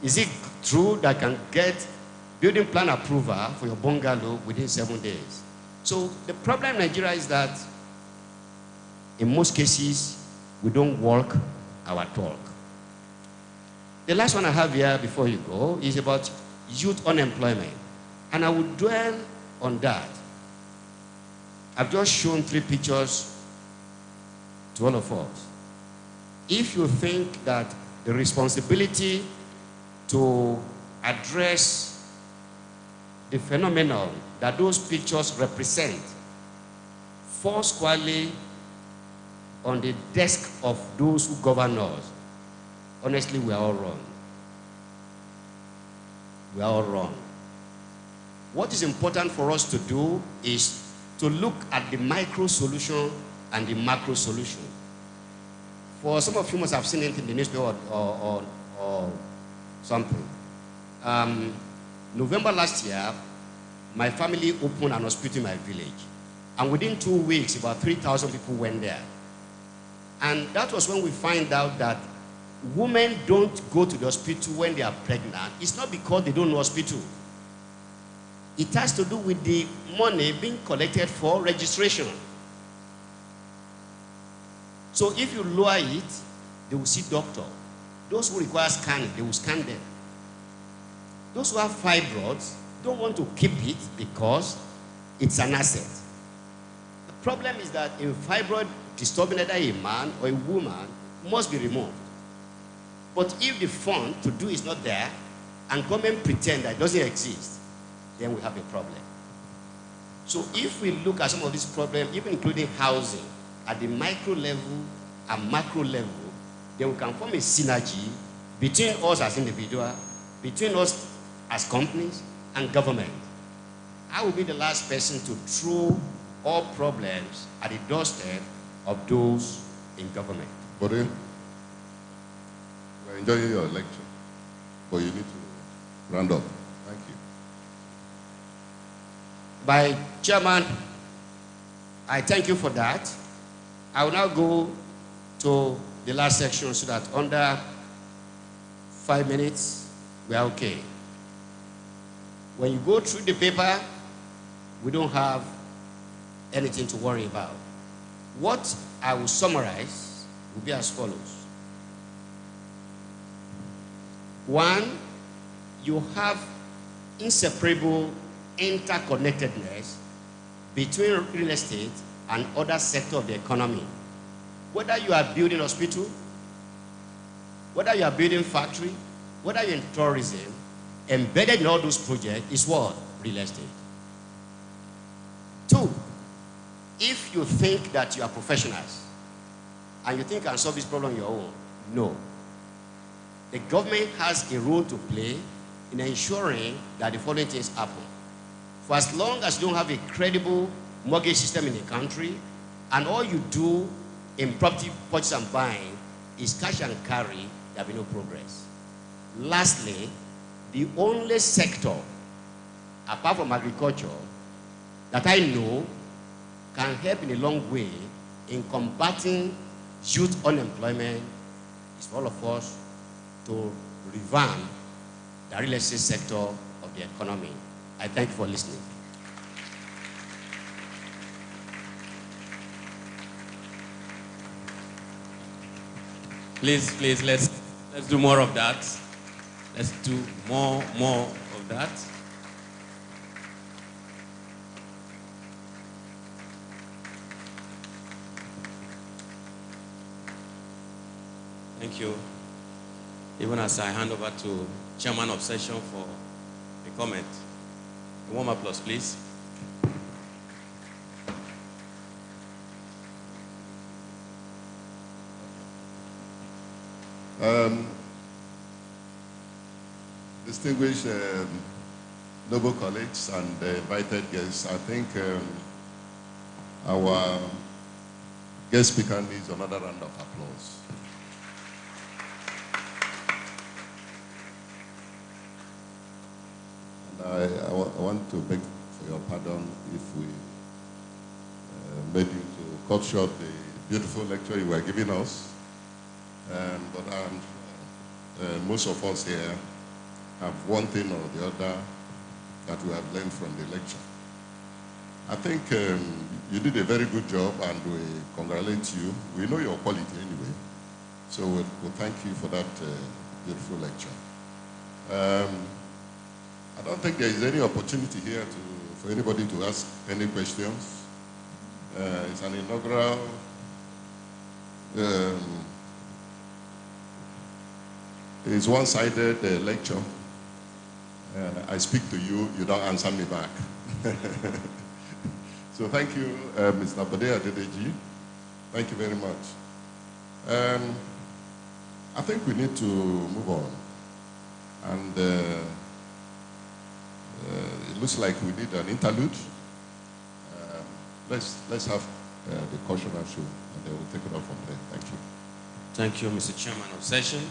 Is it true that you can get building plan approval for your bungalow within 7 days? So the problem in Nigeria is that in most cases, we don't walk our talk. The last one I have here before you go is about youth unemployment. And I will dwell on that. I've just shown 3 pictures to all of us. If you think that the responsibility to address the phenomenon that those pictures represent falls squarely on the desk of those who govern us, honestly, we are all wrong. We are all wrong. What is important for us to do is to look at the micro solution and the macro solution. For some of you must have seen it in the newspaper or something. November last year, my family opened an hospital in my village. And within 2 weeks, about 3,000 people went there. And that was when we find out that women don't go to the hospital when they are pregnant. It's not because they don't know hospital. It has to do with the money being collected for registration. So if you lower it, they will see doctor. Those who require scanning, they will scan them. Those who have fibroids don't want to keep it because it's an asset. The problem is that a fibroid disturbing either a man or a woman must be removed. But if the fund to do is not there and government pretend that it doesn't exist, then we have a problem. So if we look at some of these problems, even including housing, at the micro level and macro level, then we can form a synergy between us as individuals, between us as companies, and government. I will be the last person to throw all problems at the doorstep of those in government. We're enjoying your lecture, but you need to round up. Thank you. By Chairman, I thank you for that. I will now go to the last section so that under 5 minutes, we are okay. When you go through the paper, we don't have anything to worry about. What I will summarize will be as follows. 1, you have inseparable interconnectedness between real estate and other sectors of the economy. Whether you are building hospital, whether you are building factory, whether you're in tourism, embedded in all those projects is what? Real estate. 2, if you think that you are professionals and you think you can solve this problem on your own, no. The government has a role to play in ensuring that the following things happen. For as long as you don't have a credible mortgage system in the country, and all you do in property purchase and buying is cash and carry, there will be no progress. Lastly, the only sector, apart from agriculture, that I know can help in a long way in combating youth unemployment is for all of us to revamp the real estate sector of the economy. I thank you for listening. Please, let's do more of that. Let's do more of that. Thank you. Even as I hand over to Chairman of Session for a comment. A warm applause, please. Distinguished noble colleagues and invited guests, I think our guest speaker needs another round of applause. I want to beg for your pardon if we made you to cut short the beautiful lecture you were giving us. But most of us here have one thing or the other that we have learned from the lecture. I think you did a very good job, and we congratulate you. We know your quality anyway, so we'll thank you for that beautiful lecture. I don't think there is any opportunity here for anybody to ask any questions. It's an inaugural it's one-sided lecture. I speak to you, you don't answer me back. So thank you, Mr. Badea Dedeji. Thank you very much. I think we need to move on. And it looks like we need an interlude. Let's have the cautionary show, and then we'll take it off from there. Thank you. Thank you, Mr. Chairman of Session.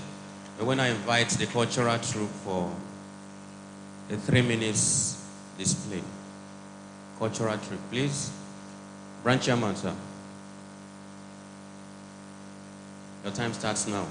When I invite the cultural troupe for a 3 minutes display. Cultural troupe, please. Branch Chairman, sir. Your time starts now.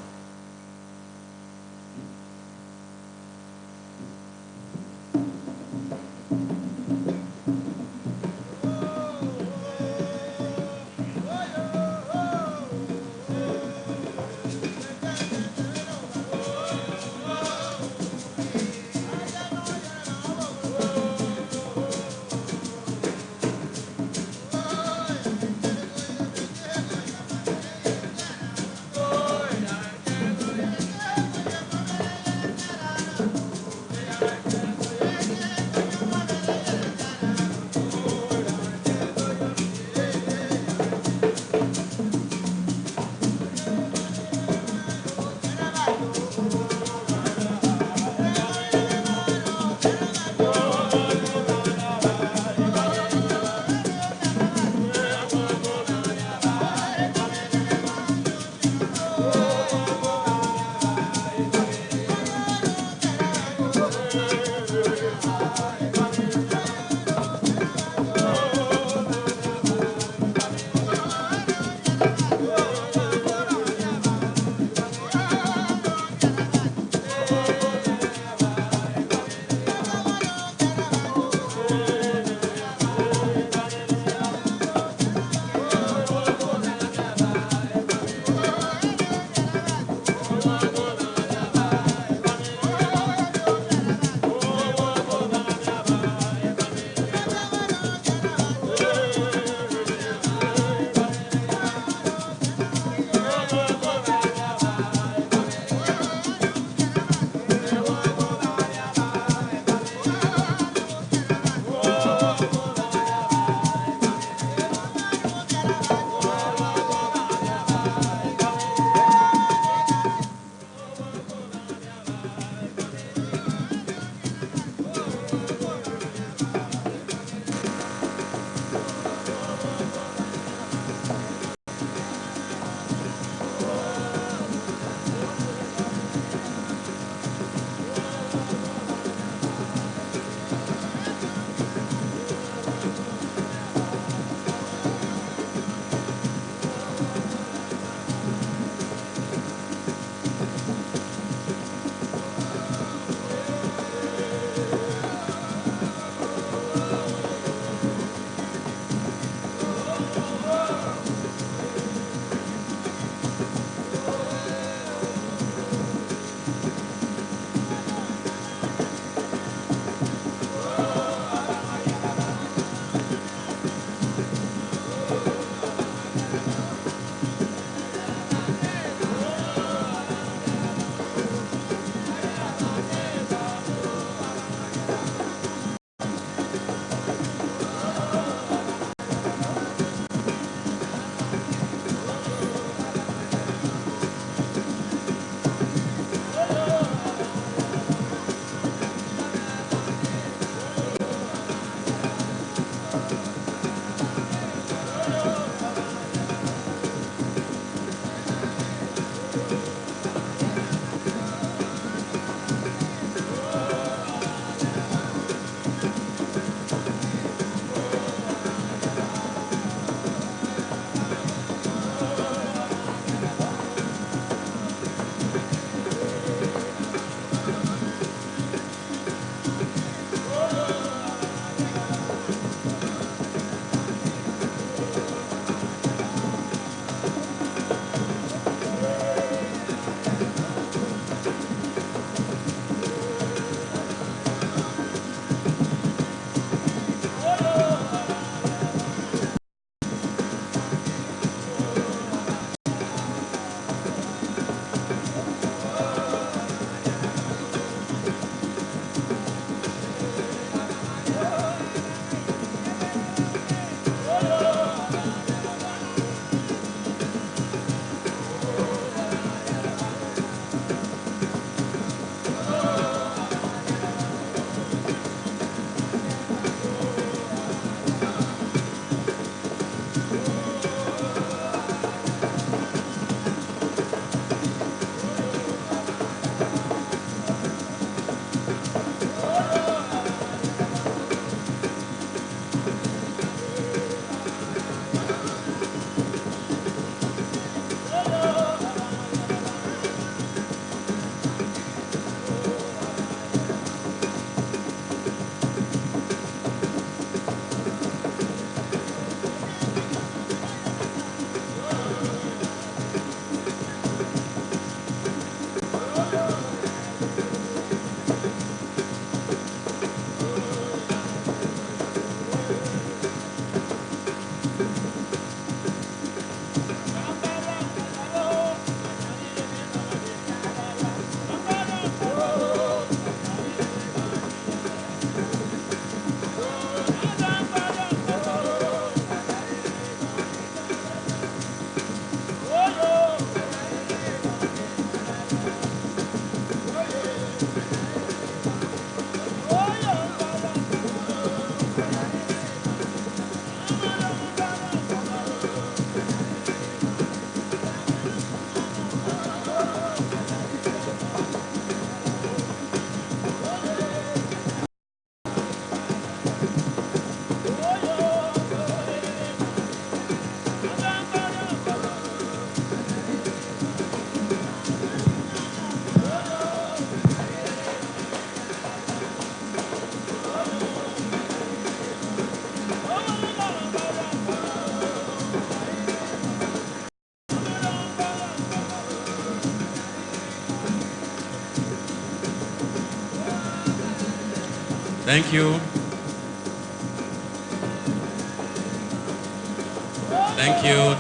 Thank you.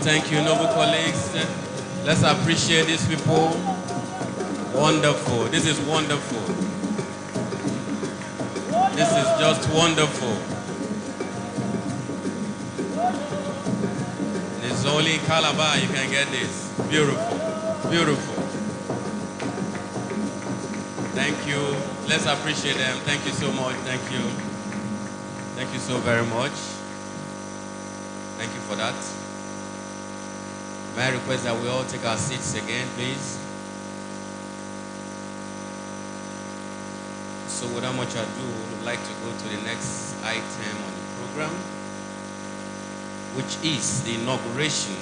Thank you, noble colleagues. Let's appreciate these people. Wonderful. This is wonderful. This is just wonderful. It's only in Calabar you can get this. Beautiful. Beautiful. Thank you. Let's appreciate them. Thank you so much. Thank you. Thank you so very much. Thank you for that. May I request that we all take our seats again, please? So without much ado, we'd like to go to the next item on the program, which is the inauguration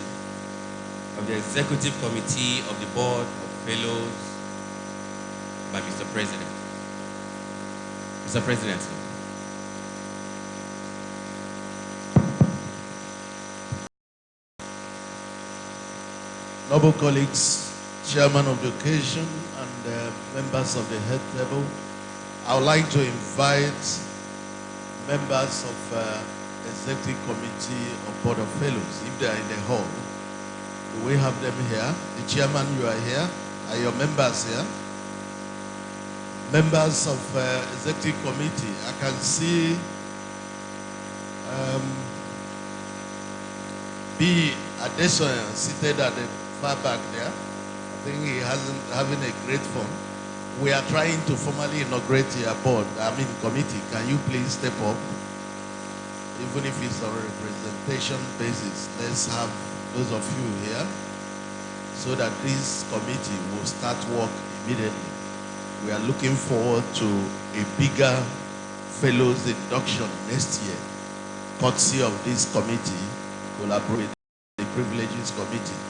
of the Executive Committee of the Board of Fellows by Mr. President. Mr. President. Noble colleagues, chairman of the occasion, and members of the head table, I would like to invite members of Executive Committee of Board of Fellows, if they are in the hall. Do we have them here? The chairman, you are here. Are your members here? Members of Executive Committee, I can see B. Adesoyan seated at the far back there. I think he hasn't having a great fun. We are trying to formally inaugurate your board, committee. Can you please step up? Even if it's on a representation basis, let's have those of you here so that this committee will start work immediately. We are looking forward to a bigger fellows induction next year, courtesy of this committee, collaborate with the Privileges Committee.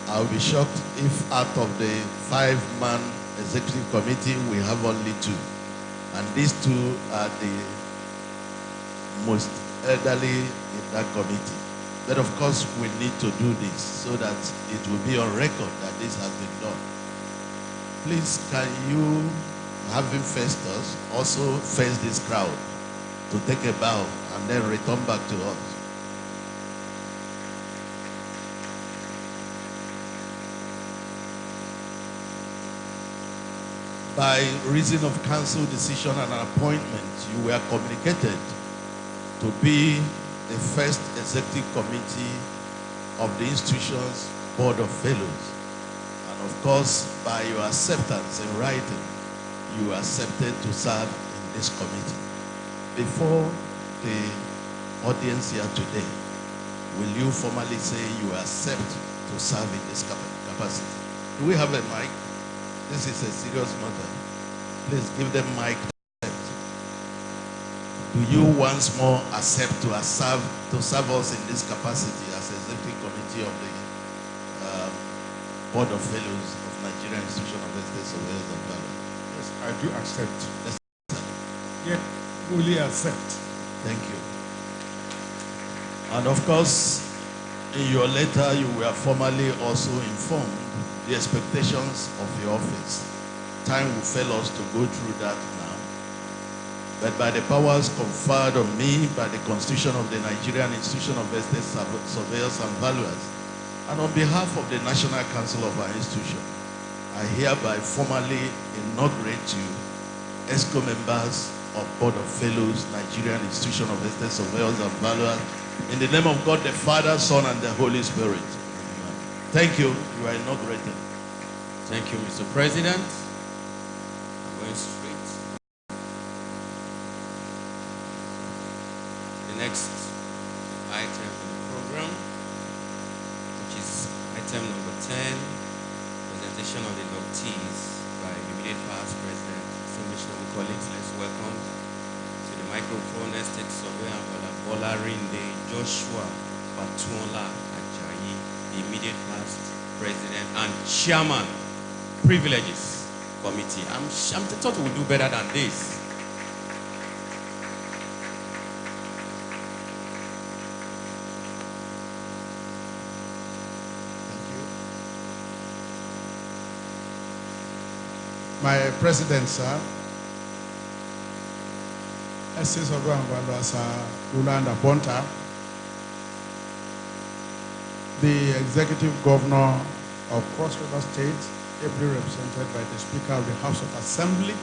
I'll be shocked if out of the 5-man executive committee, we have only 2. And these 2 are the most elderly in that committee. But of course, we need to do this so that it will be on record that this has been done. Please, can you, having faced us, also face this crowd to take a bow and then return back to us. By reason of council decision and an appointment, you were communicated to be the first executive committee of the institution's Board of Fellows. And of course, by your acceptance in writing, you accepted to serve in this committee. Before the audience here today, will you formally say you accept to serve in this capacity? Do we have a mic? This is a serious matter. Please give them mic to accept. Do you once more accept to serve us in this capacity as Executive Committee of the Board of Fellows of Nigerian Institution of Estate Surveyors and Valuers? Yes, I do accept. Yes, sir. Yeah, fully accept. Thank you. And of course, in your letter, you were formally also informed the expectations of the office. Time will fail us to go through that now. But by the powers conferred on me by the Constitution of the Nigerian Institution of Estate Surveyors and Valuers, and on behalf of the National Council of our institution, I hereby formally inaugurate you ESCO members of Board of Fellows, Nigerian Institution of Estate Surveyors and Valuers, in the name of God, the Father, Son, and the Holy Spirit. Thank you. You are inaugurated. Thank you, Mr. President. I'm going straight. The next item in the program, which is item number 10, presentation of the inductees by immediate past president. Distinguished colleagues, let's welcome to the microphone Estate Surveyor Bolarinde Joshua Batuola Ajayi, the immediate past president and chairman, Privileges Committee. I'm thought we'll do better than this. Thank you. My president, sir, Esses Oduangwalasa Lulanda Bonta, the executive governor of Cross River State, ably represented by the Speaker of the House of Assembly,